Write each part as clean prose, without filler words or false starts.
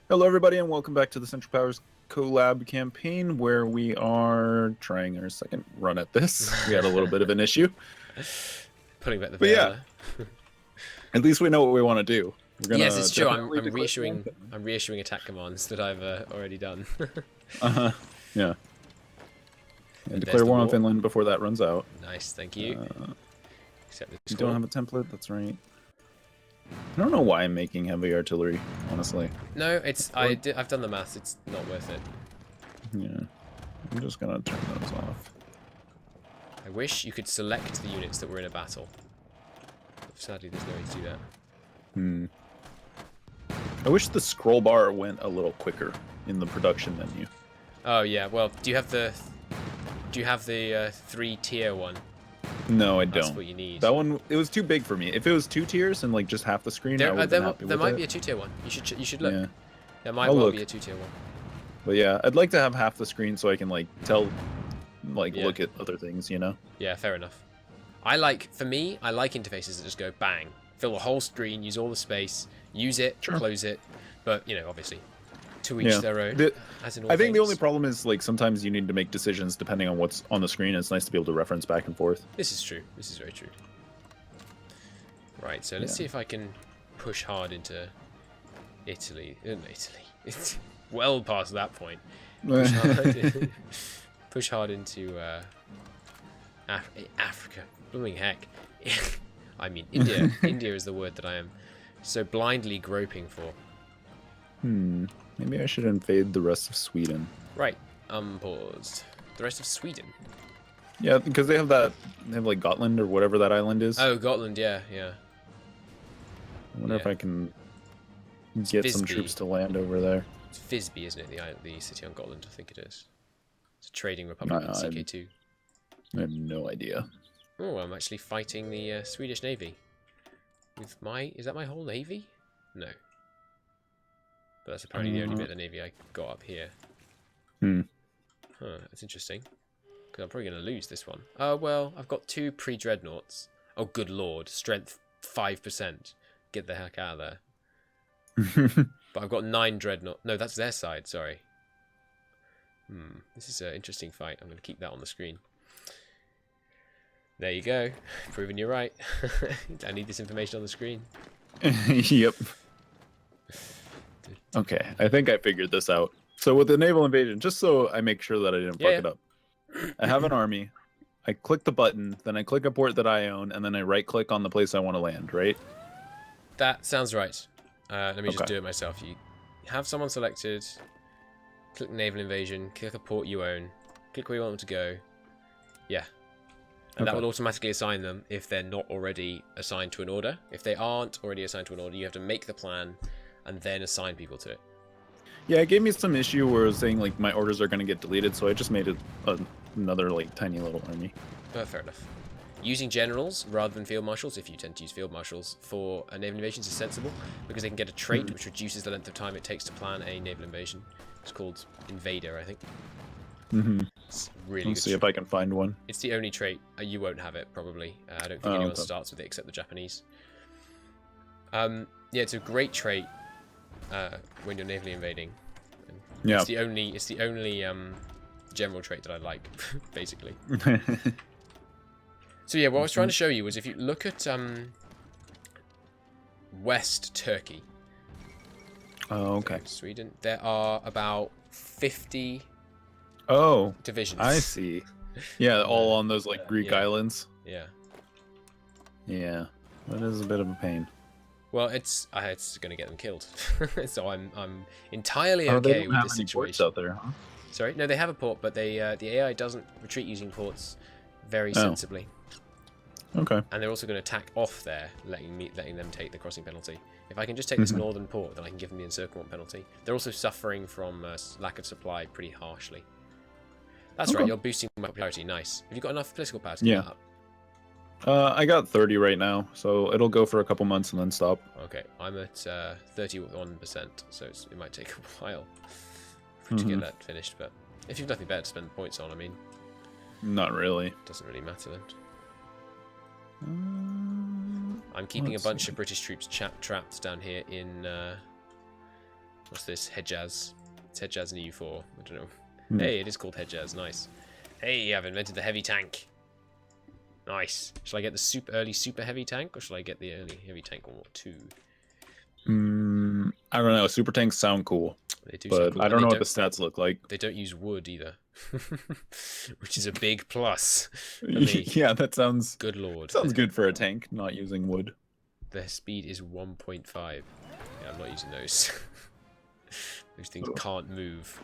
Hello, everybody, and welcome back to the Central Powers Colab campaign, where we are trying our second run at this. We had a little bit of an issue, Pulling back the but veil yeah, there. at least we know what we want to do. We're gonna Yes, it's true. I'm declare reissuing. war. I'm reissuing attack commands that I've already done. Yeah. And And there's declare the war on war. Finland before that runs out. Nice, thank you. Accept this You call. don't have a template. That's right. I don't know why I'm making heavy artillery, honestly. No, I've done the maths. It's not worth it. Yeah. I'm just gonna turn those off. I wish you could select the units that were in a battle. Sadly, there's no way to do that. I wish the scroll bar went a little quicker in the production menu. Oh yeah. Well, do you have the 3-tier one? No, I don't. That's what you need. That one, it was too big for me. If it was 2 tiers and like just half the screen, I would there happy with might it. be a 2-tier one. You should look. Yeah. There might I'll well look. be a 2-tier one. But yeah, I'd like to have half the screen so I can like tell, like Yeah. look at other things, you know? Yeah, fair enough. For me, I like interfaces that just go bang, fill the whole screen, use all the space, use it, Sure. close it. But you know, obviously, to each their own. As in all I think the things. only problem is like sometimes you need to make decisions depending on what's on the screen. It's nice to be able to reference back and forth. This is true. This is very true. Right, so let's Yeah. see if I can push hard into Italy. It's well past that point. Push hard into Africa. Blooming heck. I mean, India. India is the word that I am so blindly groping for. Maybe I should invade the rest of Sweden. Right, paused. The rest of Sweden. Yeah, because they have like Gotland or whatever that island is. Oh, Gotland, yeah. I wonder if yeah. I can get some Visby. troops to land over there. It's Visby, isn't it? The city on Gotland, I think it is. It's a trading republic in CK2. I have no idea. Oh, I'm actually fighting the Swedish Navy. Is that my whole navy? No. But that's apparently the only bit of the navy I got up here. Huh, that's interesting. Because I'm probably going to lose this one. Oh, well, I've got 2 pre-dreadnoughts. Oh, good lord. Strength 5%. Get the heck out of there. But I've got 9 dreadnoughts. No, that's their side, sorry. This is an interesting fight. I'm going to keep that on the screen. There you go. Proving you're right. I need this information on the screen. Yep. Okay, I think I figured this out. So with the naval invasion, just so I make sure that I didn't fuck it up, I have an army. I click the button, then I click a port that I own, and then I right-click on the place I want to land, right? That sounds right. Let me just Okay. do it myself. You have someone selected, click Naval Invasion, click a port you own, click where you want them to go. Yeah. And that Okay. will automatically assign them if they're not already assigned to an order. If they aren't already assigned to an order, you have to make the plan and then assign people to it. Yeah, it gave me some issue where it was saying like my orders are going to get deleted, so I just made it another like tiny little army. Fair enough. Using generals rather than field marshals, if you tend to use field marshals for naval invasions, is sensible because they can get a trait which reduces the length of time it takes to plan a naval invasion. It's called Invader, I think. It's really Let's good. see if I can find one. It's the only trait. You won't have it, probably. I don't think anyone starts with it except the Japanese. Yeah, it's a great trait when you're navally invading. And Yeah. It's the only general trait that I like, basically. So yeah, what I was trying to show you was if you look at West Turkey. Oh, okay. Sweden, there are about 50 Oh, divisions. I see. Yeah, all on those like Greek yeah. islands. Yeah. Yeah, that is a bit of a pain. Well, it's going to get them killed, so I'm entirely They okay don't with have this any ports situation. out there, huh? Sorry, no, they have a port, but the AI doesn't retreat using ports very sensibly, Okay. and they're also going to attack off there, letting them take the crossing penalty. If I can just take this northern port, then I can give them the encirclement penalty. They're also suffering from lack of supply pretty harshly. That's right, you're boosting my popularity. Nice. Have you got enough political power to keep that up? I got 30 right now, so it'll go for a couple months and then stop. Okay, I'm at 31%, so it might take a while to get that finished. But if you've nothing better to spend points on, I mean, Not really. doesn't really matter then. I'm keeping a bunch of British troops trapped down here in What's this? Hedjaz. It's Hedjaz in EU4. I don't know. Hmm. Hey, it is called Hedjaz. Nice. Hey, I've invented the heavy tank. Nice. Shall I get the early super heavy tank, or shall I get the early heavy tank 1 or 2? I don't know. Super tanks sound cool. They do but sound cool, I don't know what the stats look like. They don't use wood either, which is a big plus for me. Yeah, that sounds... Good lord. Sounds good for a tank, not using wood. Their speed is 1.5. Yeah, I'm not using those. Those things can't move.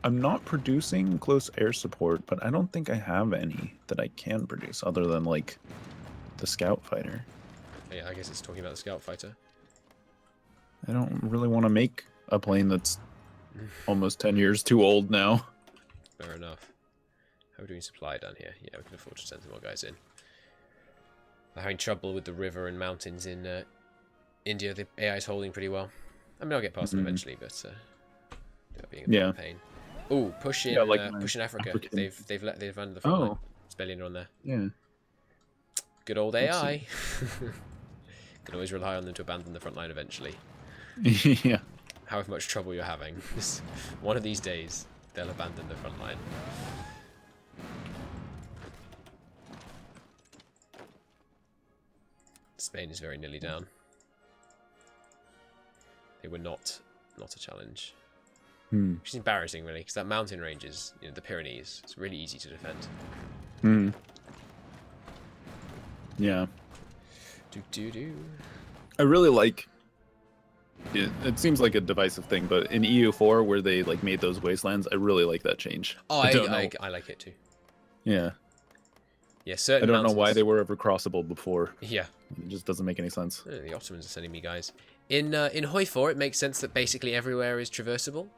I'm not producing close air support, but I don't think I have any that I can produce other than, like, the scout fighter. Yeah, I guess it's talking about the scout fighter. I don't really want to make a plane that's almost 10 years too old now. Fair enough. How are we doing supply down here? Yeah, we can afford to send some more guys in. They're having trouble with the river and mountains in India. The AI is holding pretty well. I mean, I'll get past them eventually, but they're being a bit of a pain. Oh, push in, push in Africa. African. They've run the front line. Spelling on there. Yeah. Good old AI. Can always rely on them to abandon the front line eventually. Yeah. However much trouble you're having, one of these days they'll abandon the front line. Spain is very nearly down. They were not a challenge. Which is embarrassing, really, because that mountain range is, you know, the Pyrenees. It's really easy to defend. Yeah. Do. I really like it. It seems like a divisive thing, but in EU4 where they like made those wastelands, I really like that change. Oh, I like it too. Yeah. Yeah, certain I don't know why mountains... they were ever crossable before. Yeah. It just doesn't make any sense. The Ottomans are sending me guys. In Hoi 4, it makes sense that basically everywhere is traversable.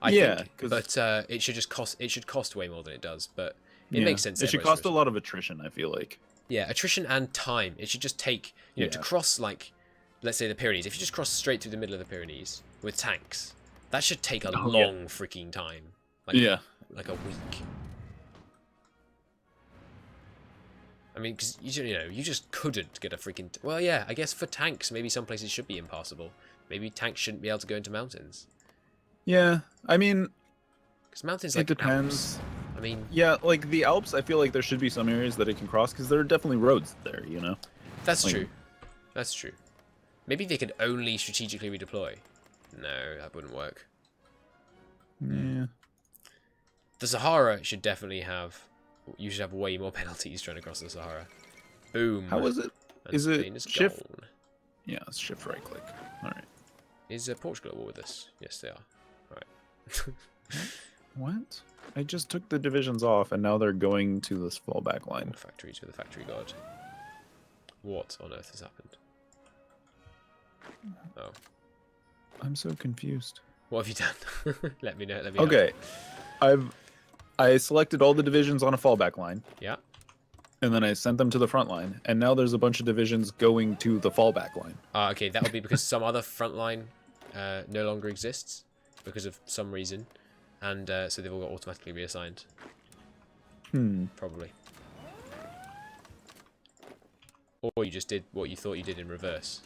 I think, but it should cost way more than it does. But it makes sense. It should cost a lot of attrition, I feel like. Yeah, attrition and time. It should just take, you know, to cross, like, let's say the Pyrenees. If you just cross straight through the middle of the Pyrenees with tanks, that should take a long freaking time. Like, like a week. I mean, because you just couldn't get a freaking. Well, yeah, I guess for tanks, maybe some places should be impassable. Maybe tanks shouldn't be able to go into mountains. Yeah, I mean, because mountains, it depends. Alps. I mean, yeah, like the Alps, I feel like there should be some areas that it can cross because there are definitely roads there. You know. That's true. That's true. Maybe they could only strategically redeploy. No, that wouldn't work. Yeah. The Sahara should definitely have. You should have way more penalties trying to cross the Sahara. Boom. How is it? And is Spain it shift? Gone. Yeah, it's shift right click. All right. Is Portugal at war with us? Yes, they are. All right. What? I just took the divisions off, and now they're going to this fallback line. Factories with the factory god. What on earth has happened? Oh. I'm so confused. What have you done? Let me know. Okay. I selected all the divisions on a fallback line. Yeah. And then I sent them to the front line, and now there's a bunch of divisions going to the fallback line. Okay, that'll be because some other front line no longer exists because of some reason, and so they've all got automatically reassigned. Probably. Or you just did what you thought you did in reverse.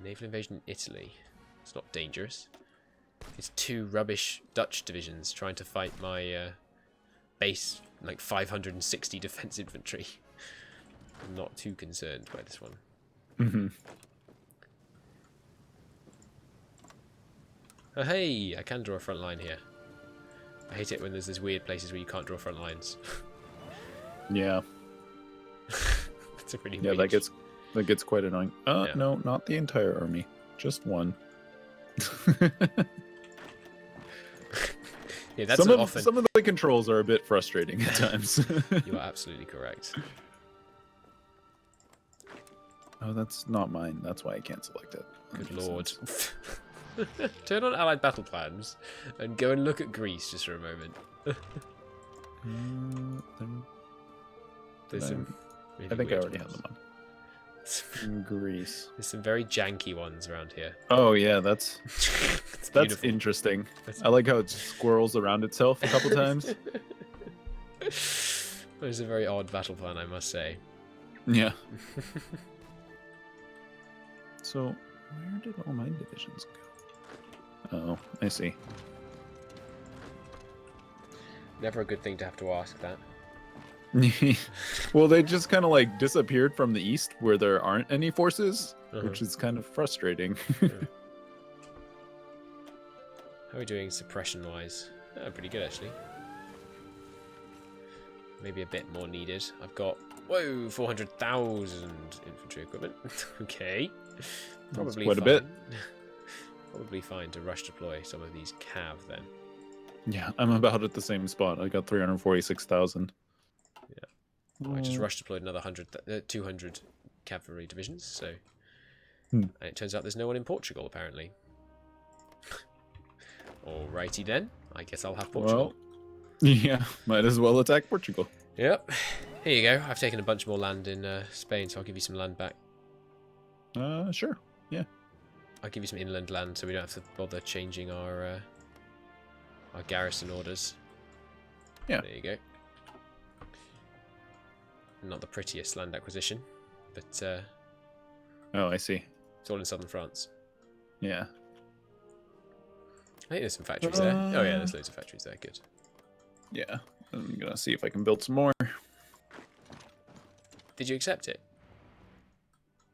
Naval Invasion in Italy. It's not dangerous. It's 2 rubbish Dutch divisions trying to fight my base, like 560 defense infantry. I'm not too concerned by this one. Oh hey, I can draw a front line here. I hate it when there's these weird places where you can't draw front lines. Yeah. That's a pretty weird. That gets quite annoying. No, not the entire army. Just one. Yeah, that's some of the controls are a bit frustrating at times. You are absolutely correct. Oh, that's not mine. That's why I can't select it. Good lord. Turn on Allied battle plans and go and look at Greece just for a moment. There's some really I think I already ones. have them on. Greece. There's some very janky ones around here. Oh yeah, that's interesting. I like how it squirrels around itself a couple times. It's a very odd battle plan, I must say. Yeah. So Where did all my divisions go? Oh, I see. Never a good thing to have to ask that. Well, they just kind of like disappeared from the east where there aren't any forces, which is kind of frustrating. How are we doing suppression-wise? Oh, pretty good, actually. Maybe a bit more needed. I've got, whoa, 400,000 infantry equipment. Okay. Probably quite fine. a bit. Probably fine to rush deploy some of these cav then. Yeah, I'm about at the same spot. I got 346,000. Yeah. Oh, I just rush deployed another 200 cavalry divisions, so... And it turns out there's no one in Portugal, apparently. Alrighty then. I guess I'll have Portugal. Well, yeah, might as well attack Portugal. Yep. Here you go. I've taken a bunch more land in Spain, so I'll give you some land back. Sure. Yeah. I'll give you some inland land, so we don't have to bother changing our garrison orders. Yeah. There you go. Not the prettiest land acquisition, but Oh, I see. it's all in southern France. Yeah. I think there's some factories there. Oh yeah, there's loads of factories there. Good. Yeah. I'm gonna see if I can build some more. Did you accept it?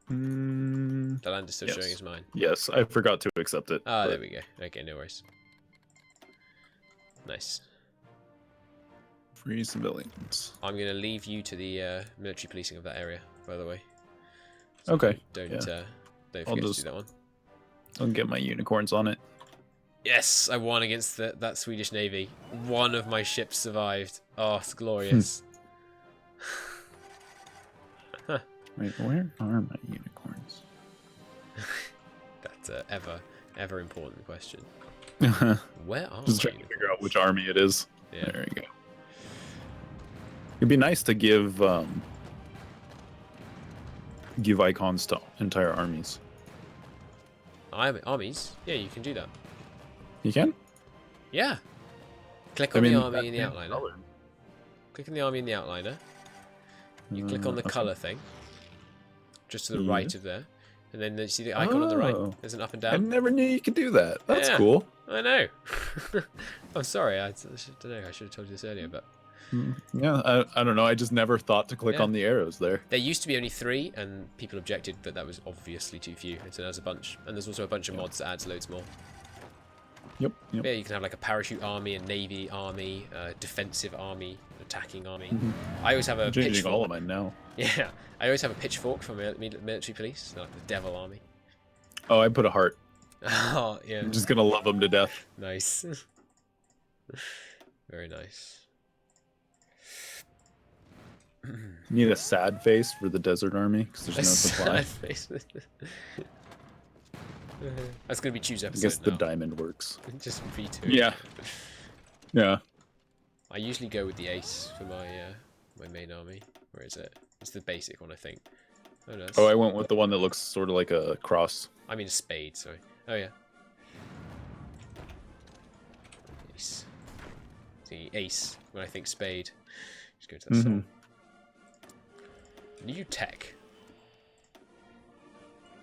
The land is still showing as mine. Yes, I forgot to accept it. Ah, there we go. Okay, no worries. Nice. Free civilians. I'm going to leave you to the military policing of that area, by the way. So okay. Don't forget to do that one. I'll get my unicorns on it. Yes, I won against that Swedish Navy. One of my ships survived. Oh, it's glorious. Wait, where are my unicorns? That's a ever important question. Where are Just my trying to figure out which army it is. Yeah. There you go. It'd be nice to give icons to entire armies. Armies? Yeah, you can do that. You can? Yeah. Click on the army in the outliner. Color. Click on the army in the outliner. You click on the colour thing. Just to the right of there. And then you see the icon on the right. There's an up and down. I never knew you could do that. That's cool. I know. I'm sorry. I don't know. I should have told you this earlier, but... Yeah, I don't know. I just never thought to click on the arrows there. There used to be only 3, and people objected that was obviously too few. And so there's a bunch. And there's also a bunch of mods that adds loads more. Yep. Yeah, you can have like a parachute army, a navy army, a defensive army, an attacking army. I always have a pitchfork. All of mine now. Yeah, I always have a pitchfork from military police, like the devil army. Oh, I put a heart. Oh, yeah. I'm just gonna love them to death. Nice. Very nice. Need a sad face for the desert army because there's no supply. Sad face. That's gonna be choose episode. I guess the diamond works. Just V2. Yeah. Yeah. I usually go with the ace for my my main army. Where is it? It's the basic one, I think. Oh, no, I went with the one that looks sort of like a cross. I mean a spade, sorry. Oh yeah. Ace. The ace. When I think spade, just go to that song. New tech.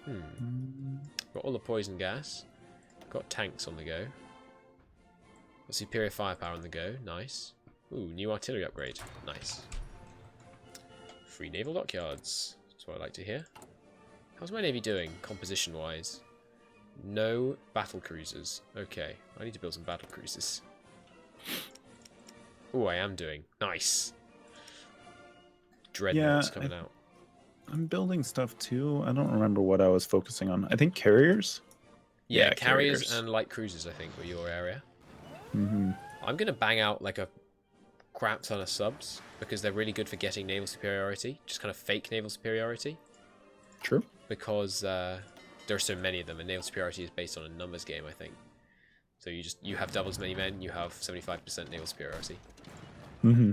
Got all the poison gas. Got tanks on the go. Got superior firepower on the go. Nice. Ooh, new artillery upgrade. Nice. Free naval dockyards. That's what I like to hear. How's my navy doing, composition-wise? No battle cruisers. Okay, I need to build some battle cruisers. Ooh, I am doing. Nice. Dreadnoughts coming out. I'm building stuff too. I don't remember what I was focusing on. I think carriers? Yeah, carriers and light cruisers, I think, were your area. I'm going to bang out like a crap ton of subs because they're really good for getting naval superiority. Just kind of fake naval superiority. True. Because there are so many of them, and naval superiority is based on a numbers game, I think. So you have double as many men, you have 75% naval superiority.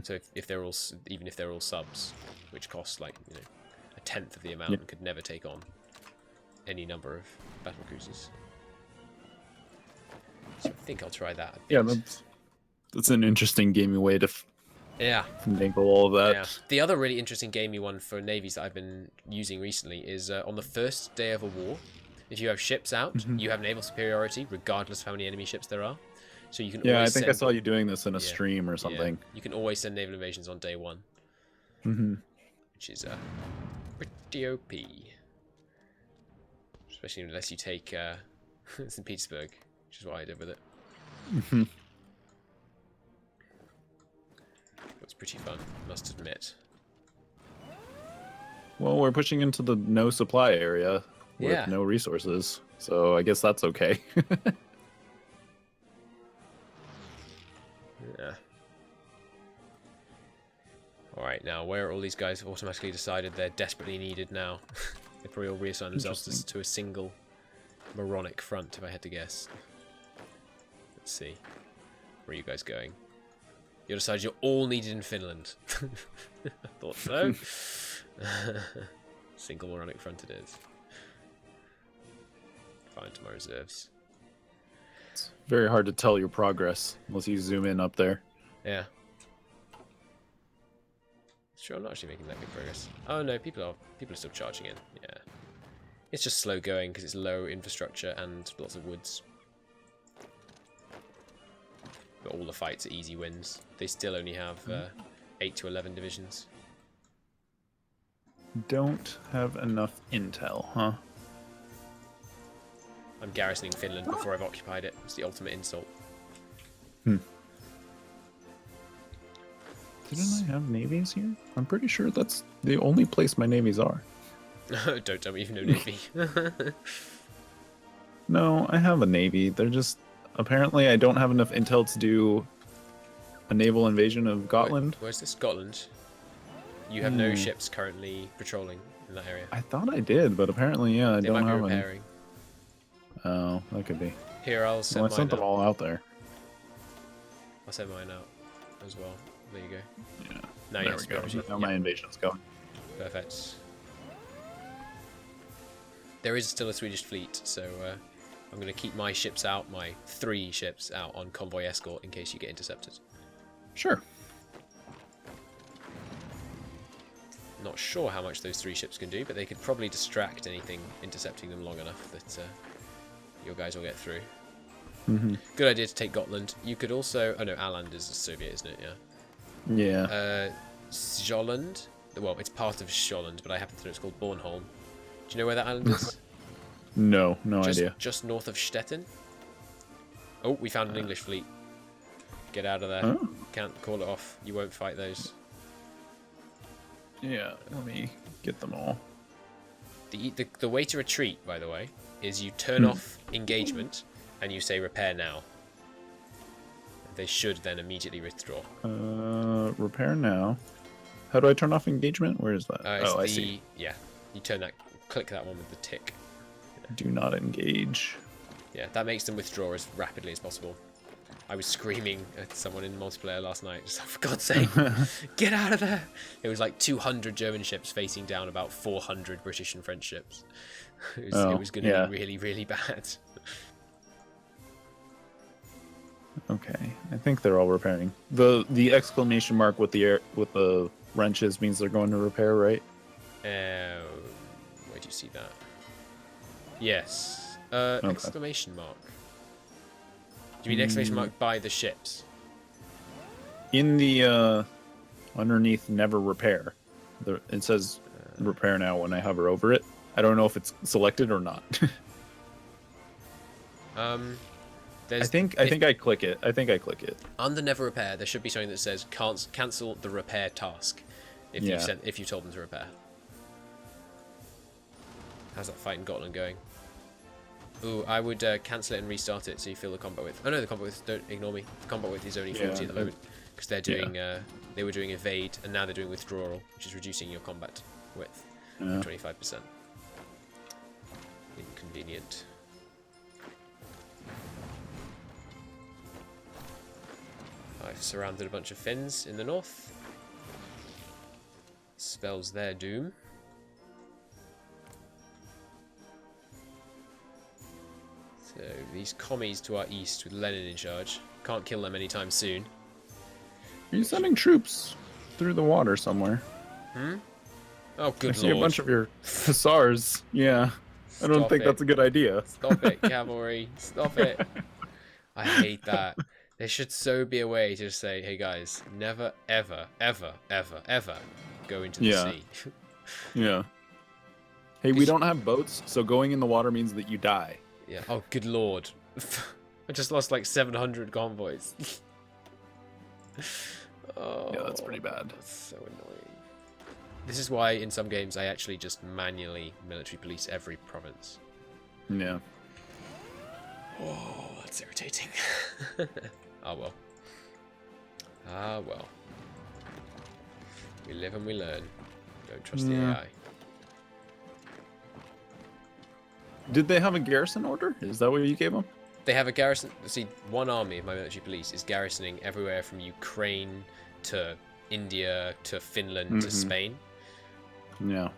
So if they're all, even if they're all subs, which cost like a tenth of the amount and could never take on any number of battle cruisers. So I think I'll try that. Yeah, that's an interesting gamey way to finagle all of that. Yeah. The other really interesting gamey one for navies that I've been using recently is on the first day of a war, If you have ships out, you have naval superiority, regardless of how many enemy ships there are. So you can Yeah, always I think I saw you doing this in a Yeah, stream or something. Yeah. You can always send naval invasions on day 1. Which is pretty OP. Especially unless you take St. Petersburg, which is what I did with it. It was pretty fun, must admit. Well, we're pushing into the no supply area with no resources, so I guess that's okay. Yeah. Alright, now where are all these guys have automatically decided they're desperately needed now? They probably all reassign themselves to a single moronic front, if I had to guess. Let's see. Where are you guys going? You decided you're all needed in Finland. I thought so. Single moronic front it is. Fine to my reserves. It's very hard to tell your progress unless you zoom in up there. Yeah. Sure, I'm not actually making that big progress. Oh no, people are still charging in. Yeah. It's just slow going because it's low infrastructure and lots of woods. But all the fights are easy wins. They still only have 8 to 11 divisions. Don't have enough intel, huh? I'm garrisoning Finland before I've occupied it. It's the ultimate insult. Didn't I have navies here? I'm pretty sure that's the only place my navies are. Don't tell me you've no navy. No, I have a navy. They're just... Apparently I don't have enough intel to do a naval invasion of Gotland. Where's this? Scotland? You have no ships currently patrolling in that area. I thought I did, but apparently, yeah, I don't have any. Oh, that could be. Here, I'll send mine I sent them out. all out there. I'll send mine out as well. There you go. Yeah. Now there we go. Now my invasion's going. Perfect. There is still a Swedish fleet, so I'm going to keep my ships out, my 3 ships out on convoy escort in case you get intercepted. Sure. Not sure how much those 3 ships can do, but they could probably distract anything intercepting them long enough that your guys will get through. Good idea to take Gotland. You could also... Oh no, Åland is Soviet, isn't it? Yeah. Yeah. Sjolland. Well, it's part of Sjolland, but I happen to know it's called Bornholm. Do you know where that island is? No idea. Just north of Stettin. Oh, we found an English fleet. Get out of there. Oh. Can't call it off. You won't fight those. Yeah, let me get them all. The way to retreat, by the way, is you turn off engagement and you say repair now. They should then immediately withdraw. Repair now. How do I turn off engagement? Where is that? I see. Yeah, you turn that. Click that one with the tick. Do not engage. Yeah, that makes them withdraw as rapidly as possible. I was screaming at someone in multiplayer last night, just for God's sake, get out of there! It was like 200 German ships facing down about 400 British and French ships. It was going to be really, really bad. Okay, I think they're all repairing. The exclamation mark with the wrenches means they're going to repair, right? Where do you see that? Yes. Okay. Exclamation mark. Do you mean exclamation mark by the ships? In the underneath never repair, it says repair now when I hover over it. I don't know if it's selected or not. I think I click it. Under never repair, there should be something that says cancel the repair task if you told them to repair. How's that fight in Gotland going? Ooh, I would cancel it and restart it so you feel the combat width. Oh no, the combat width, don't ignore me. The combat width is only 40 at the moment because they're doing they were doing evade and now they're doing withdrawal, which is reducing your combat width by 25%. Inconvenient. I've surrounded a bunch of Finns in the north. Spells their doom. So these commies to our east with Lenin in charge. Can't kill them anytime soon. Are you sending troops through the water somewhere? Oh, good lord. I see a bunch of your hussars. Yeah. I don't think that's a good idea. Stop it, cavalry. Stop it. I hate that. There should so be a way to just say, hey guys, never, ever, ever, ever, ever go into the sea. Yeah. Hey, we don't have boats, so going in the water means that you die. Yeah. Oh, good lord. I just lost like 700 convoys. Oh, yeah, that's pretty bad. That's so annoying. This is why in some games I actually just manually military police every province. Yeah. Oh, that's irritating. Oh well. Ah well. We live and we learn. Don't trust the AI. Did they have a garrison order? Is that what you gave them? They have a garrison. See, one army of my military police is garrisoning everywhere from Ukraine to India to Finland to Spain. Yeah.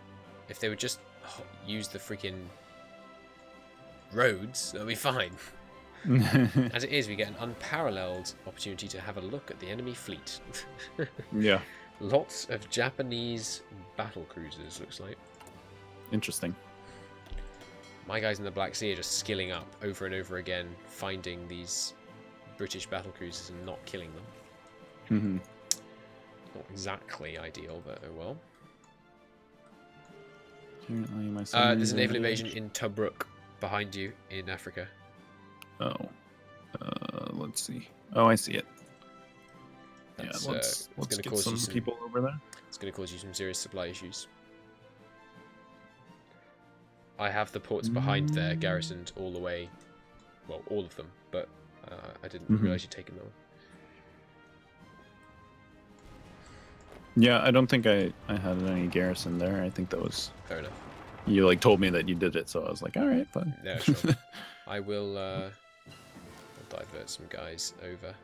If they would just use the freaking roads, that'll be fine. As it is, we get an unparalleled opportunity to have a look at the enemy fleet. Yeah. Lots of Japanese battle cruisers, looks like. Interesting. My guys in the Black Sea are just skilling up over and over again, finding these British battle cruisers and not killing them. Not exactly ideal, but oh well. There's a naval invasion in Tobruk behind you in Africa. Oh. Let's see. Oh, I see it. That's, let's get cause some people over there. It's going to cause you some serious supply issues. I have the ports behind there garrisoned all the way. Well, all of them, but I didn't realize you'd taken them. Yeah, I don't think I had any garrison there. I think that was... Fair enough. You, like, told me that you did it, so I was like, alright, fine. Yeah, sure. I will I'll divert some guys over.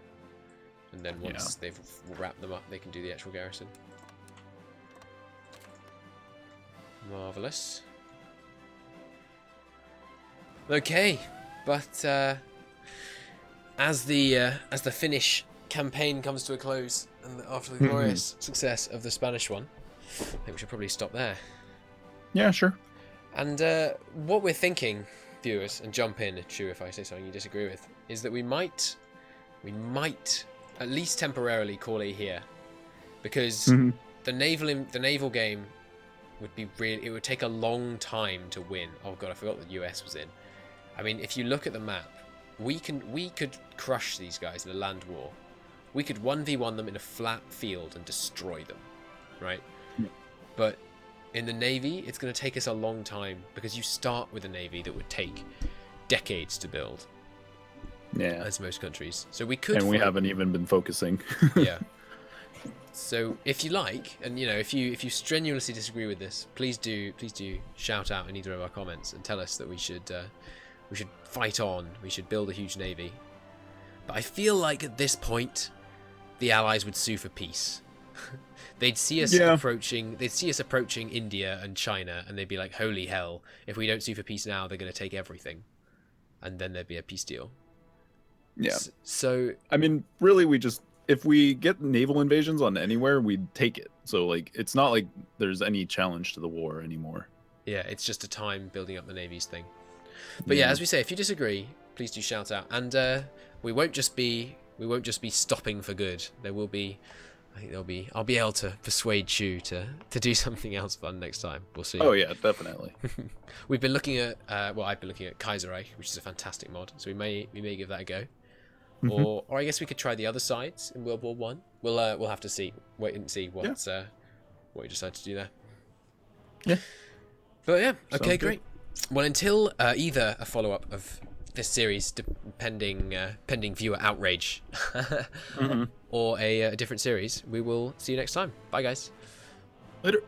And then once they've wrapped them up, they can do the actual garrison. Marvellous. Okay, but as the Finnish campaign comes to a close, and after the glorious success of the Spanish one, I think we should probably stop there. Yeah, sure. And what we're thinking, viewers, and jump in, Chu, if I say something you disagree with, is that we might at least temporarily call it here, because the naval game would be it would take a long time to win. Oh god, I forgot the US was in. I mean, if you look at the map, we could crush these guys in a land war. We could 1v1 them in a flat field and destroy them, right? Yeah. But in the Navy, it's going to take us a long time, because you start with a Navy that would take decades to build. Yeah. As most countries. So we could... And we haven't even been focusing. Yeah. So if you like, and you know, if you strenuously disagree with this, please do shout out in either of our comments and tell us that we should fight on. We should build a huge navy. But I feel like at this point, the Allies would sue for peace. They'd see us approaching. They'd see us approaching India and China, and they'd be like, "Holy hell! If we don't sue for peace now, they're going to take everything," and then there'd be a peace deal. Yeah. So I mean, really, if we get naval invasions on anywhere, we'd take it. So like, it's not like there's any challenge to the war anymore. Yeah, it's just a time building up the navies thing. But yeah, as we say, if you disagree, please do shout out. And we won't just be stopping for good. There will be, I think I'll be able to persuade Chu to do something else fun next time. We'll see. Oh yeah, definitely. We've been looking at I've been looking at Kaiserreich, which is a fantastic mod. So we may give that a go. Or I guess we could try the other sides in World War One. We'll have to wait and see what we decide to do there. Yeah. But yeah, okay, great. Well, until either a follow-up of this series, pending viewer outrage, or a different series, we will see you next time. Bye, guys. Later.